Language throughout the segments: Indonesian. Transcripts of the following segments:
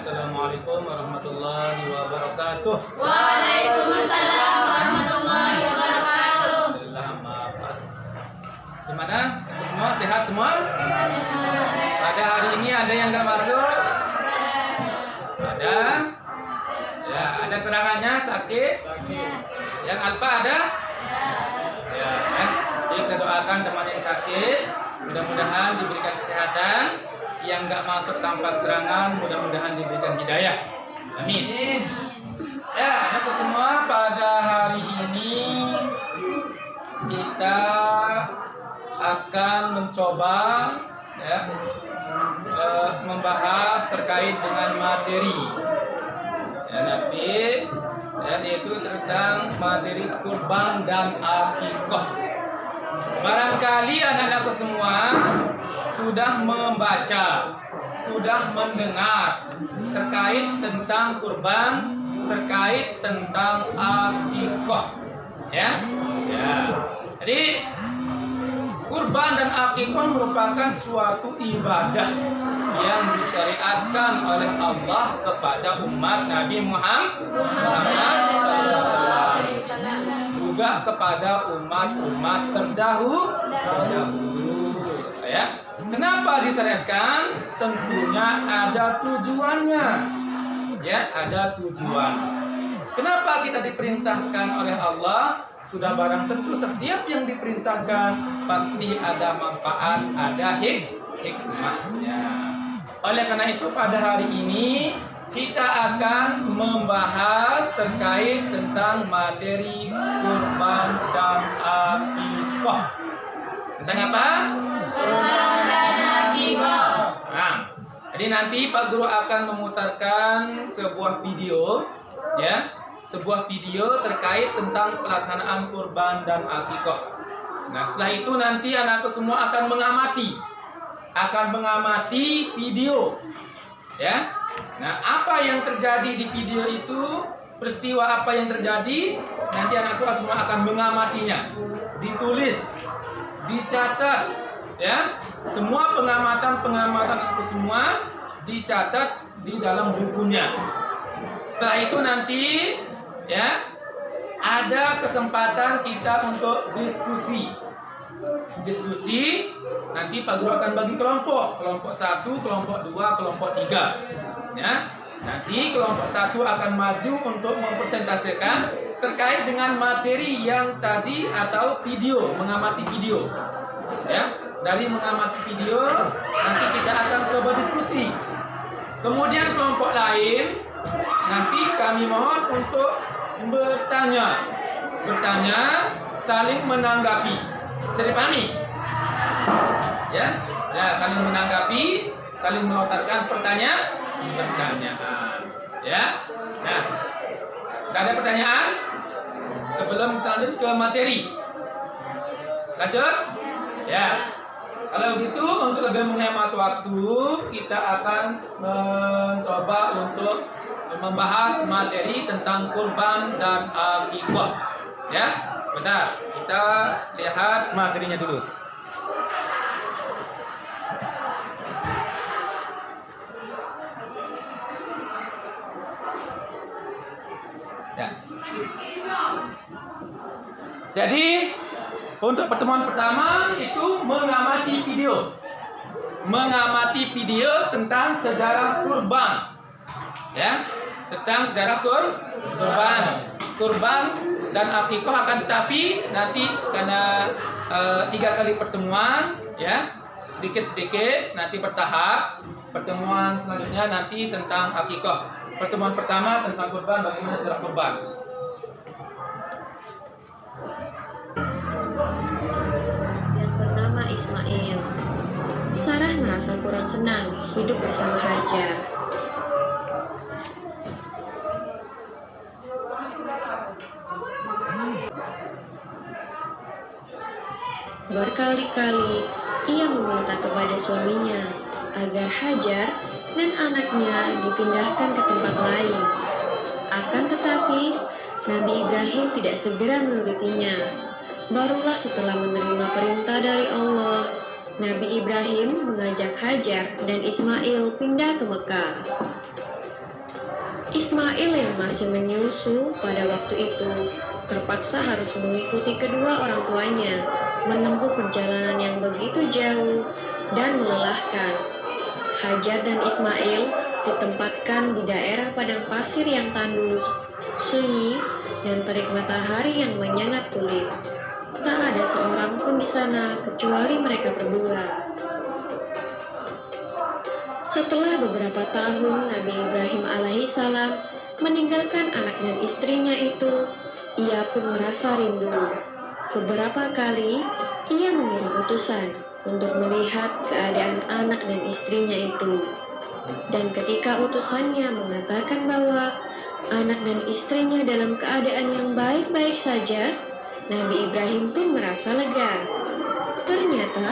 Assalamualaikum warahmatullahi wabarakatuh. Waalaikumsalam warahmatullahi wabarakatuh. Alhamdulillah, maaf. Gimana? Semua sehat semua? Pada hari ini ada yang nggak masuk? Ada? Ya, ada terangannya sakit? Yang alfa ada? Ya, kan? Jadi kita doakan teman yang sakit, mudah-mudahan diberikan kesehatan. Yang nggak masuk tanpa keterangan, mudah-mudahan diberikan hidayah. Amin. Ya, anak semua, pada hari ini kita akan mencoba ya, membahas terkait dengan materi ya, nanti ya, yaitu tentang materi kurban dan akikah. Barangkali anak-anakku semua sudah membaca, sudah mendengar terkait tentang kurban, terkait tentang akikah, ya. Jadi kurban dan akikah merupakan suatu ibadah yang disyariatkan oleh Allah kepada umat Nabi Muhammad juga kepada umat-umat terdahulu. Ya. Kenapa disyariatkan? Tentunya ada tujuannya. Ya, ada tujuan. Kenapa kita diperintahkan oleh Allah? Sudah barang tentu setiap yang diperintahkan pasti ada manfaat, ada hikmahnya. Oleh karena itu pada hari ini kita akan membahas terkait tentang materi kurban dan akikah. Tentang apa? Kurban dan akikah. Nah, jadi nanti Pak Guru akan memutarkan sebuah video, ya, sebuah video terkait tentang pelaksanaan kurban dan akikah. Nah, setelah itu nanti anakku semua akan mengamati video, ya. Nah, apa yang terjadi di video itu, peristiwa apa yang terjadi, nanti anakku semua akan mengamatinya, ditulis, dicatat, ya. Semua pengamatan itu semua dicatat di dalam bukunya. Setelah itu nanti, ya, ada kesempatan kita untuk diskusi. Nanti Pak Guru akan bagi kelompok 1, kelompok 2, kelompok 3. Ya. Nanti kelompok 1 akan maju untuk mempresentasikan terkait dengan materi yang tadi atau video, mengamati video. Ya. Dari mengamati video nanti kita akan coba diskusi. Kemudian kelompok lain nanti kami mohon untuk bertanya, saling menanggapi. Bisa dipahami? Ya, saling menanggapi, saling melontarkan pertanyaan. Ya, nah, nggak ada pertanyaan sebelum kita lanjut ke materi. Lanjut? Ya. Kalau gitu, untuk lebih menghemat waktu, kita akan mencoba untuk membahas materi tentang kurban dan akikah. Ya, bentar, kita lihat materinya dulu. Ya. Jadi untuk pertemuan pertama itu mengamati video tentang sejarah kurban, ya, tentang sejarah kurban dan akikah. Akan tetapi nanti karena 3 kali pertemuan, ya, sedikit nanti bertahap. Pertemuan selanjutnya nanti tentang akikah. Pertemuan pertama tentang kurban, bagaimana sejarah kurban. Bernama Ismail. Sarah merasa kurang senang hidup bersama Hajar. Berkali-kali ia meminta kepada suaminya agar Hajar dan anaknya dipindahkan ke tempat lain. Akan tetapi, Nabi Ibrahim tidak segera menurutinya. Barulah setelah menerima perintah dari Allah, Nabi Ibrahim mengajak Hajar dan Ismail pindah ke Mekah. Ismail yang masih menyusu pada waktu itu terpaksa harus mengikuti kedua orang tuanya menempuh perjalanan yang begitu jauh dan melelahkan. Hajar dan Ismail ditempatkan di daerah padang pasir yang tandus, sunyi, dan terik matahari yang menyengat kulit. Tak ada seorang pun di sana kecuali mereka berdua. Setelah beberapa tahun Nabi Ibrahim alaihissalam meninggalkan anak dan istrinya itu, ia pun merasa rindu. Beberapa kali ia mengirim utusan untuk melihat keadaan anak dan istrinya itu. Dan ketika utusannya mengatakan bahwa anak dan istrinya dalam keadaan yang baik-baik saja, Nabi Ibrahim pun merasa lega. Ternyata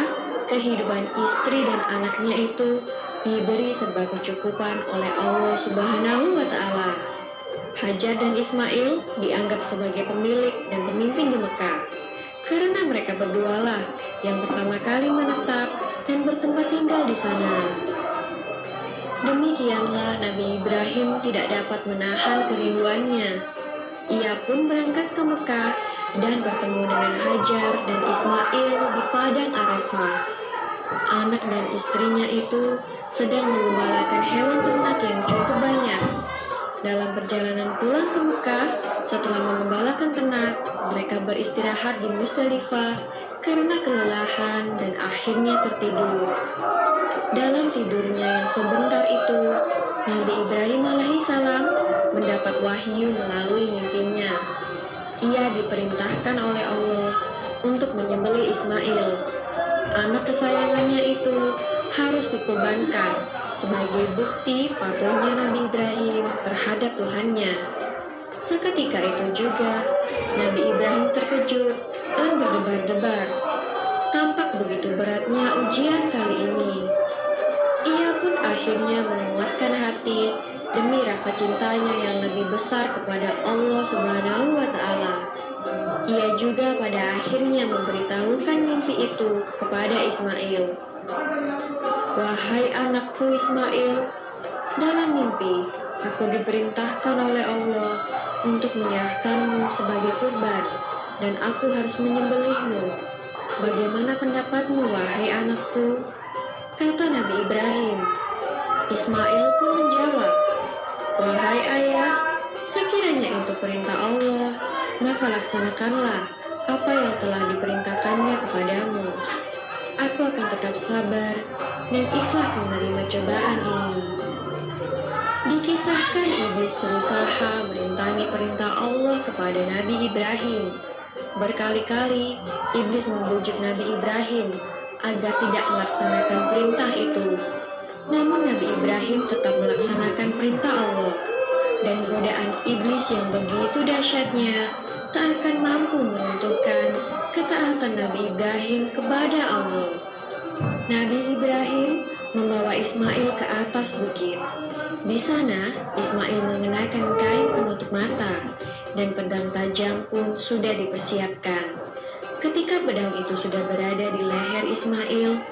kehidupan istri dan anaknya itu diberi serba kecukupan oleh Allah Subhanahu wa Ta'ala. Hajar dan Ismail dianggap sebagai pemilik dan pemimpin di Mekah karena mereka berdualah yang pertama kali menetap dan bertempat tinggal di sana. Demikianlah Nabi Ibrahim tidak dapat menahan kerinduannya. Ia pun berangkat ke Mekah dan bertemu dengan Hajar dan Ismail di padang Arafah. Anak dan istrinya itu sedang mengembalakan hewan ternak yang cukup banyak. Dalam perjalanan pulang ke Mekah, setelah mengembalakan ternak, mereka beristirahat di Musdalifah karena kelelahan dan akhirnya tertidur. Dalam tidurnya yang sebentar itu, Nabi Ibrahim alaihissalam mendapat wahyu melalui mimpinya. Ia diperintahkan oleh Allah untuk menyembelih Ismail. Anak kesayangannya itu harus dikorbankan sebagai bukti patuhnya Nabi Ibrahim terhadap Tuhannya. Seketika itu juga, Nabi Ibrahim terkejut dan berdebar-debar. Tampak begitu beratnya ujian kali ini. Ia pun akhirnya menguatkan hati demi rasa cintanya yang lebih besar kepada Allah Subhanahu wa Ta'ala. Ia juga pada akhirnya memberitahukan mimpi itu kepada Ismail. Wahai anakku Ismail, dalam mimpi aku diperintahkan oleh Allah untuk menyerahkanmu sebagai kurban dan aku harus menyembelihmu. Bagaimana pendapatmu wahai anakku? Kata Nabi Ibrahim. Ismail pun menjawab, wahai ayah, sekiranya itu perintah Allah, maka laksanakanlah apa yang telah diperintahkannya kepadamu. Aku akan tetap sabar dan ikhlas menerima cobaan ini. Dikisahkan iblis berusaha merintangi perintah Allah kepada Nabi Ibrahim. Berkali-kali iblis membujuk Nabi Ibrahim agar tidak melaksanakan perintah itu. Namun Nabi Ibrahim tetap melaksanakan perintah Allah. Dan godaan iblis yang begitu dahsyatnya tak akan mampu meruntuhkan ketaatan Nabi Ibrahim kepada Allah. Nabi Ibrahim membawa Ismail ke atas bukit. Di sana, Ismail mengenakan kain penutup mata dan pedang tajam pun sudah dipersiapkan. Ketika pedang itu sudah berada di leher Ismail,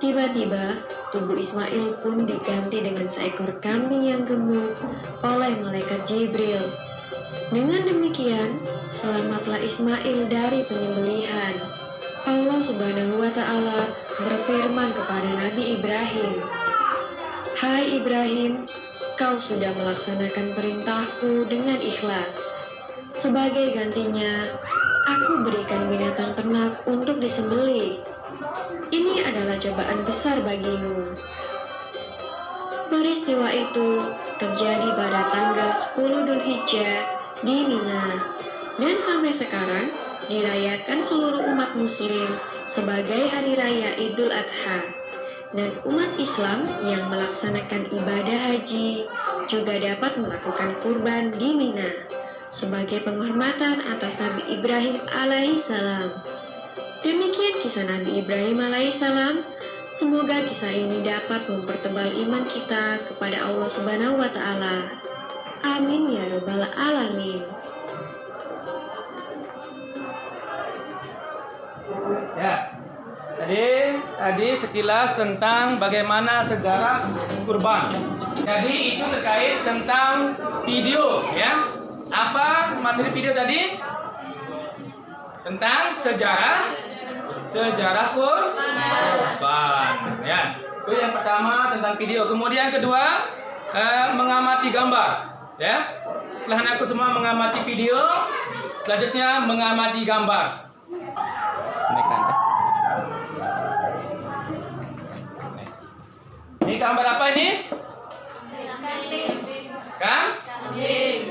tiba-tiba tubuh Ismail pun diganti dengan seekor kambing yang gemuk oleh malaikat Jibril. Dengan demikian, selamatlah Ismail dari penyembelihan. Allah Subhanahu wa Ta'ala berfirman kepada Nabi Ibrahim, hai Ibrahim, kau sudah melaksanakan perintahku dengan ikhlas. Sebagai gantinya, aku berikan binatang ternak untuk disembelih. Ini adalah cobaan besar bagimu. Peristiwa itu terjadi pada tanggal 10 Dzulhijjah di Mina dan sampai sekarang dirayakan seluruh umat muslim sebagai hari raya Idul Adha. Dan umat Islam yang melaksanakan ibadah haji juga dapat melakukan kurban di Mina sebagai penghormatan atas Nabi Ibrahim alaihissalam. Demikian kisah Nabi Ibrahim alaihissalam. Semoga kisah ini dapat mempertebal iman kita kepada Allah Subhanahu wa Ta'ala. Amin ya Rabbal Alamin. Ya, tadi tadi sekilas tentang bagaimana sejarah kurban. Jadi itu terkait tentang video ya. Apa materi video tadi? Tentang sejarah kurban ya. Itu yang pertama tentang video. Kemudian kedua mengamati gambar ya. Setelah aku semua mengamati video, selanjutnya mengamati gambar. Ini gambar apa ini? Kambing.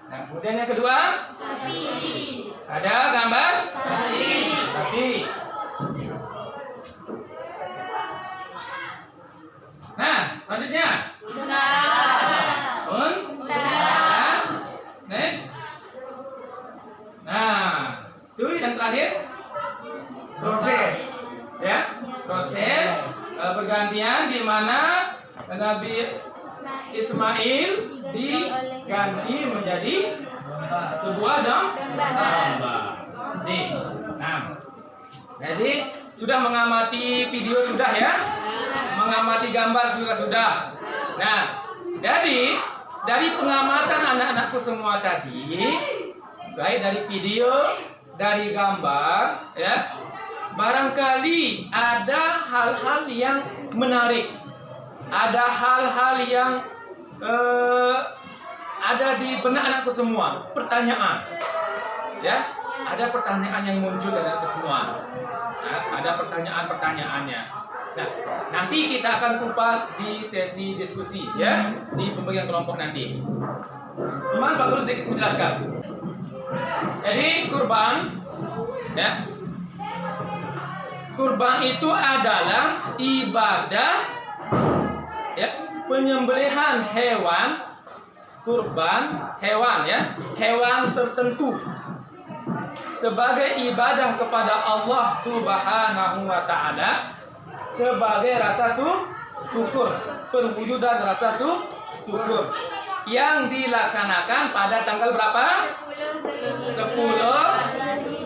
Nah, kemudian yang kedua? Sapi. Ada gambar? Sapi. Sapi. Nah, selanjutnya? Unta. Unta. Next. Nah, itu yang terakhir? Proses. Ya, proses pergantian di mana Nabi Ismail diganti menjadi sebuah domba. Nah, jadi sudah mengamati video sudah ya, mengamati gambar sudah. Nah, jadi dari pengamatan anak-anakku semua tadi, baik dari video, dari gambar, ya, barangkali ada hal-hal yang menarik, ada hal-hal yang ada di benak anakku semua, pertanyaan, ya, ada pertanyaan yang muncul dari anakku semua, nah, ada pertanyaan-pertanyaannya. Nah, nanti kita akan kupas di sesi diskusi, ya, di pembagian kelompok nanti. Teman, Pak Guru sedikit menjelaskan. Jadi kurban, ya, kurban itu adalah ibadah, ya, penyembelihan hewan, kurban hewan, ya, hewan tertentu sebagai ibadah kepada Allah Subhanahu wa Ta'ala, sebagai rasa syukur, perwujudan rasa syukur yang dilaksanakan pada tanggal berapa? 10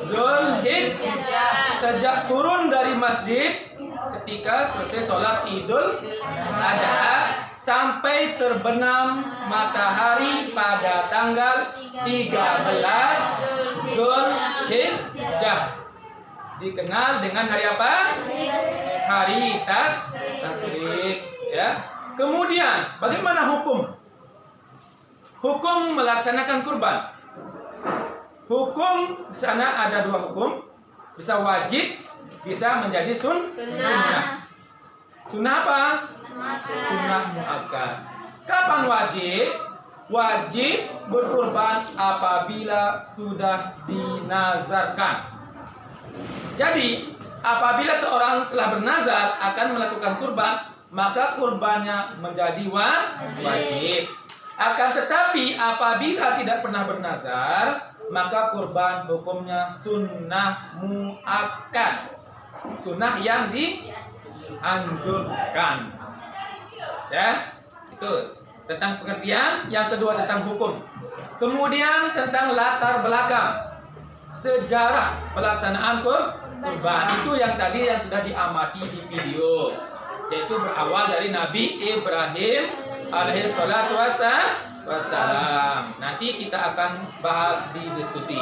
Zulhijjah, sejak turun dari masjid ketika selesai sholat Idul Adha sampai terbenam matahari pada tanggal 13 Zulhijjah, dikenal dengan hari apa? Hari Tasyrik, ya. Kemudian bagaimana hukum melaksanakan kurban? Hukum di sana ada dua hukum, bisa wajib, bisa menjadi sunnah. Sunnah apa? Sunnah muakkad. Kapan wajib? Wajib berkurban apabila sudah dinazarkan. Jadi apabila seorang telah bernazar akan melakukan kurban, maka kurbannya menjadi wajib. Akan tetapi apabila tidak pernah bernazar, maka kurban hukumnya sunnah muakkad, sunnah yang dianjurkan. Ya, itu tentang pengertian. Yang kedua tentang hukum. Kemudian tentang latar belakang sejarah pelaksanaan kurban, itu yang tadi yang sudah diamati di video, yaitu berawal dari Nabi Ibrahim alaihi salatu wassalam. Nanti kita akan bahas di diskusi.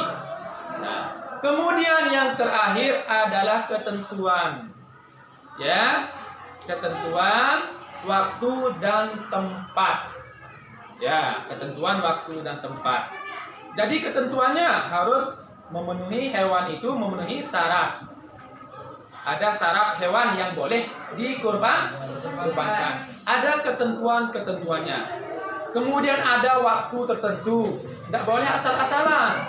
Nah, kemudian yang terakhir adalah ketentuan, ya, ketentuan waktu dan tempat, ya, ketentuan waktu dan tempat. Jadi ketentuannya harus memenuhi, hewan itu memenuhi syarat. Ada syarat hewan yang boleh dikurbankan. Ada ketentuannya. Kemudian ada waktu tertentu. Tidak boleh asal-asalan.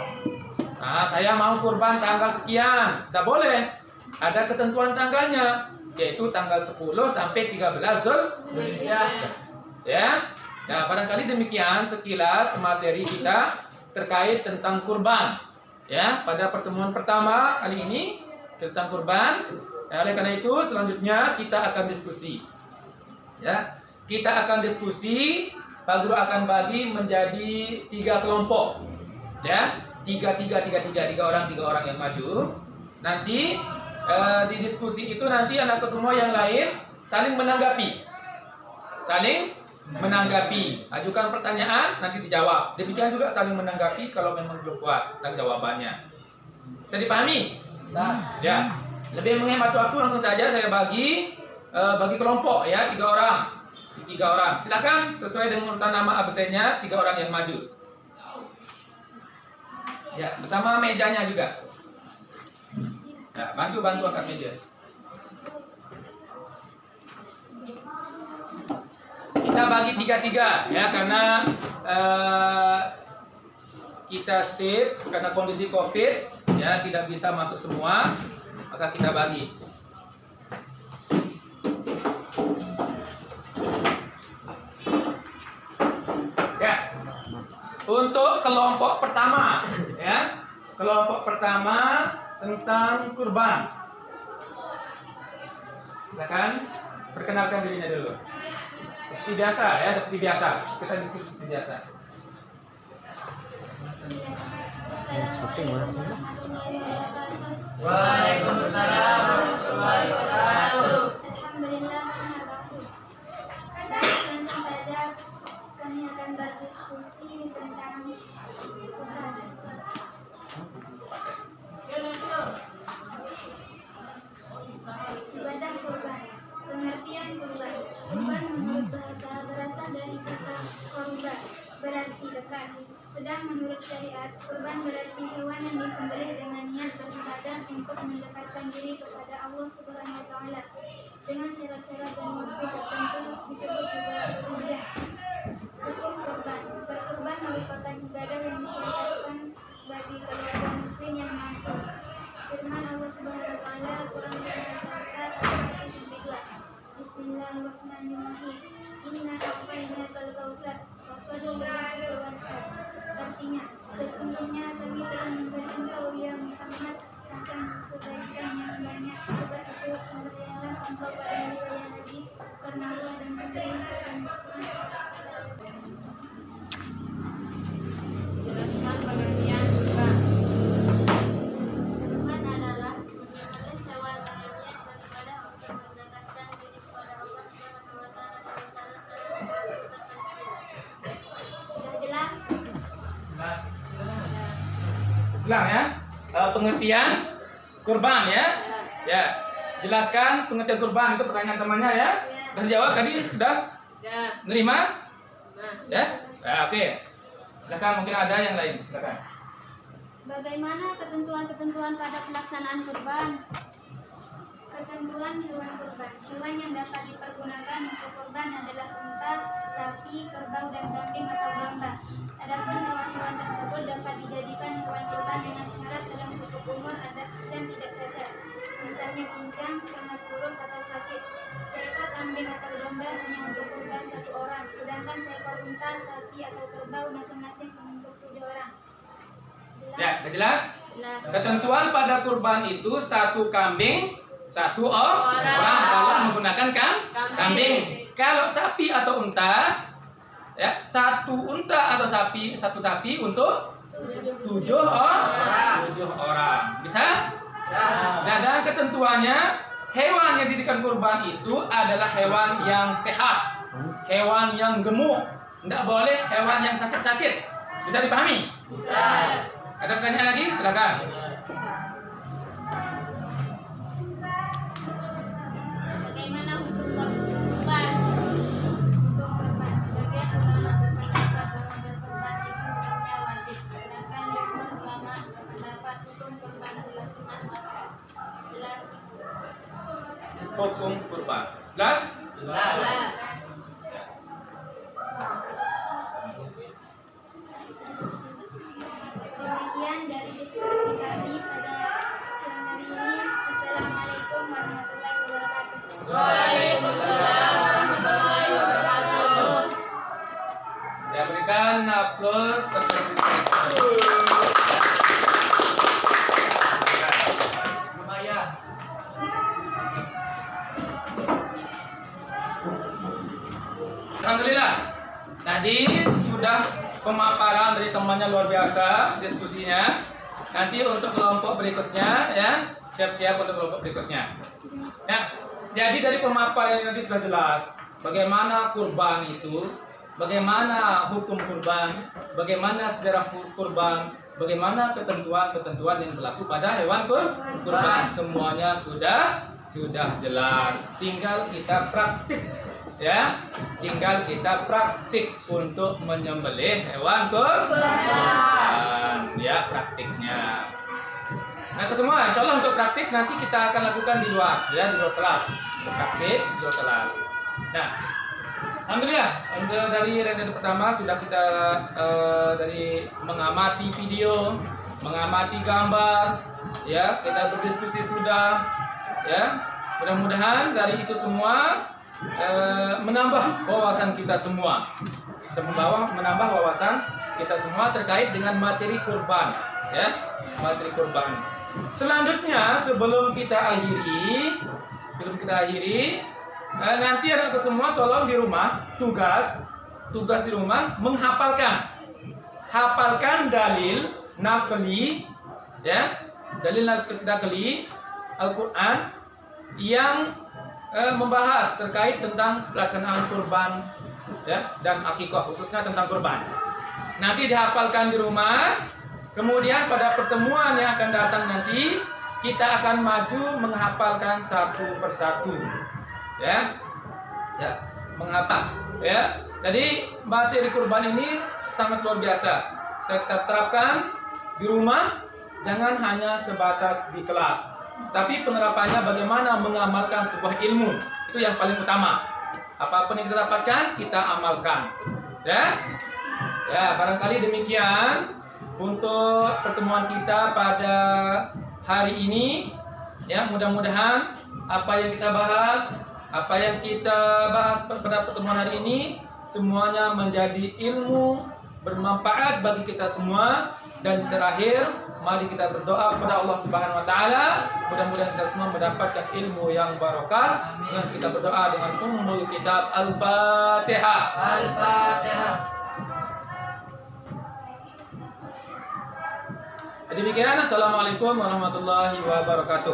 Nah, saya mau kurban tanggal sekian. Tidak boleh. Ada ketentuan tanggalnya, yaitu tanggal 10 sampai 13 Zulhijjah. Ya. Nah, barangkali demikian sekilas materi kita terkait tentang kurban. Ya, pada pertemuan pertama kali ini tentang kurban. Ya, oleh karena itu selanjutnya kita akan diskusi. Ya, kita akan diskusi. Pak Guru akan bagi menjadi 3 kelompok. Ya, tiga orang yang maju. Nanti di diskusi itu nanti anakku semua yang lain saling menanggapi. Ajukan pertanyaan, nanti dijawab. Demikian juga saling menanggapi kalau memang belum puas tentang jawabannya. Bisa dipahami? Ya. Lebih menghemat waktu, langsung saja saya bagi kelompok ya, 3 orang. 3 orang. Silakan sesuai dengan urutan nama absennya, 3 orang yang maju. Ya, bersama mejanya juga. Ya, bantu angkat meja. Kita bagi 3-3 ya, karena kita save karena kondisi Covid ya, tidak bisa masuk semua, maka kita bagi. Ya. Untuk kelompok pertama ya. Kelompok pertama tentang kurban. Silakan perkenalkan dirinya dulu. Seperti biasa ya, seperti biasa. Kita diskusi seperti biasa. Waalaikumsalam warahmatullahi wabarakatuh. Alhamdulillah, langsung saja kami akan berdiskusi tentang kurban. Ibadah kurban. Pengertian kurban. Kurban menurut bahasa berasal dari kata korban, berarti dekat. Sedang menurut syariat, kurban berarti hewan yang disembelih dengan niat beribadah untuk mendekatkan diri kepada Allah Subhanahu wa taala dengan syarat-syarat dan waktu tertentu, disebut juga kurban. Hukum kurban. Berkurban merupakan ibadah yang disyariatkan bagi keluarga muslim yang mampu. Firman Allah Subhanahu wa taala Al-Qur'an Surat Al-Fatihah ayat 1-2. Bismillahirrahmanirrahim. Inna a'tainakal kautsar fasholli lirabbika wanhar. Artinya, sesungguhnya kami telah memberi engkau ya Muhammad akan kebaikan yang banyak. Sebab itu sembelihlah engkau pada hari raya Haji karena Allah dan sembelihlah akan Jelaskan pengertian kurban. kurban adalah menyembelih hewan lainnya beribadah untuk mendekatkan diri kepada Allah Subhanahu wa taala dengan syarat-syarat dan waktu tertentu. Sudah jelas? Ulang ya. Pengertian kurban ya. Ya. Jelaskan pengertian kurban, itu pertanyaan temannya ya. Sudah dijawab tadi, sudah Ya. menerima? Nah, Ya. Ya, oke. Silakan, mungkin ada yang lain. Silakan. Bagaimana ketentuan-ketentuan pada pelaksanaan kurban? Ketentuan hewan kurban. Hewan yang dapat dipergunakan untuk kurban adalah unta, sapi, kerbau, dan kambing atau domba. Adapun hewan-hewan tersebut dapat dijadikan hewan kurban dengan syarat dalam cukup umur, adat, dan tidak cacat. Misalnya pincang, sangat kurus atau sakit. Seekor kambing atau domba hanya untuk kurban 1 orang, sedangkan seekor unta, sapi, atau kerbau masing-masing untuk 7 orang. Ya, sudah jelas? Ketentuan pada kurban itu 1 kambing, 1 orang kalau menggunakan kambing. Kalau sapi atau unta, ya 1 unta atau sapi, 1 sapi untuk 7 orang. Bisa? Nah, dan ketentuannya hewan yang dijadikan kurban itu adalah hewan yang sehat, hewan yang gemuk. Tidak boleh hewan yang sakit-sakit. Bisa dipahami? bisa. Ada pertanyaan lagi? Silakan. Bagaimana hukum kurban? Hukum kurban. Sebagian ulama berpendapat bahwa berkurban itu hukumnya wajib, sedangkan jumhur ulama berpendapat hukum kurban adalah sunnah muakkad. Jelas? Hukum kurban. Jelas? Jelas. Demikian dari diskusi kami pada siang hari ini. Assalamualaikum warahmatullahi wabarakatuh. Waalaikumsalam warahmatullahi wabarakatuh. Ya, berikan aplaus serta lumayan. Alhamdulillah. Tadi sudah pemaparan dari temannya luar biasa, diskusinya. Nanti untuk kelompok berikutnya ya, siap-siap untuk kelompok berikutnya. Ya, jadi dari pemaparan yang tadi sudah jelas bagaimana kurban itu, bagaimana hukum kurban, bagaimana sejarah kurban, bagaimana ketentuan-ketentuan yang berlaku pada hewan kurban. Semuanya sudah jelas. Tinggal kita praktik ya. Tinggal kita praktik untuk menyembelih hewan kurban. Ya, praktiknya. Nah, itu semua insya Allah untuk praktik nanti kita akan lakukan di luar ya, di luar kelas. Untuk praktik di luar kelas. Nah, alhamdulillah dari rangkaian pertama sudah kita dari mengamati video, mengamati gambar, ya kita berdiskusi sudah, ya mudah-mudahan dari itu semua menambah wawasan kita semua, menambah wawasan kita semua terkait dengan materi kurban, ya materi kurban. Selanjutnya sebelum kita akhiri, nanti anak semua tolong di rumah tugas di rumah menghafalkan dalil nakli ya, dalil nakli Al-Qur'an yang membahas terkait tentang pelaksanaan kurban ya dan akikah, khususnya tentang kurban. Nanti dihafalkan di rumah, kemudian pada pertemuan yang akan datang nanti kita akan maju menghafalkan satu persatu. Ya, menghafal. Ya, jadi materi kurban ini sangat luar biasa. Saya kita terapkan di rumah, jangan hanya sebatas di kelas, tapi penerapannya bagaimana mengamalkan sebuah ilmu, itu yang paling utama. Apapun yang kita dapatkan, kita amalkan. Ya, barangkali demikian untuk pertemuan kita pada hari ini. Ya, mudah-mudahan apa yang kita bahas pada pertemuan hari ini semuanya menjadi ilmu bermanfaat bagi kita semua. Dan terakhir, mari kita berdoa kepada Allah Subhanahu wa taala, mudah-mudahan kita semua mendapatkan ilmu yang barokah. Dan kita berdoa dengan ummul kitab Al-Fatihah. Demikian, assalamualaikum warahmatullahi wabarakatuh.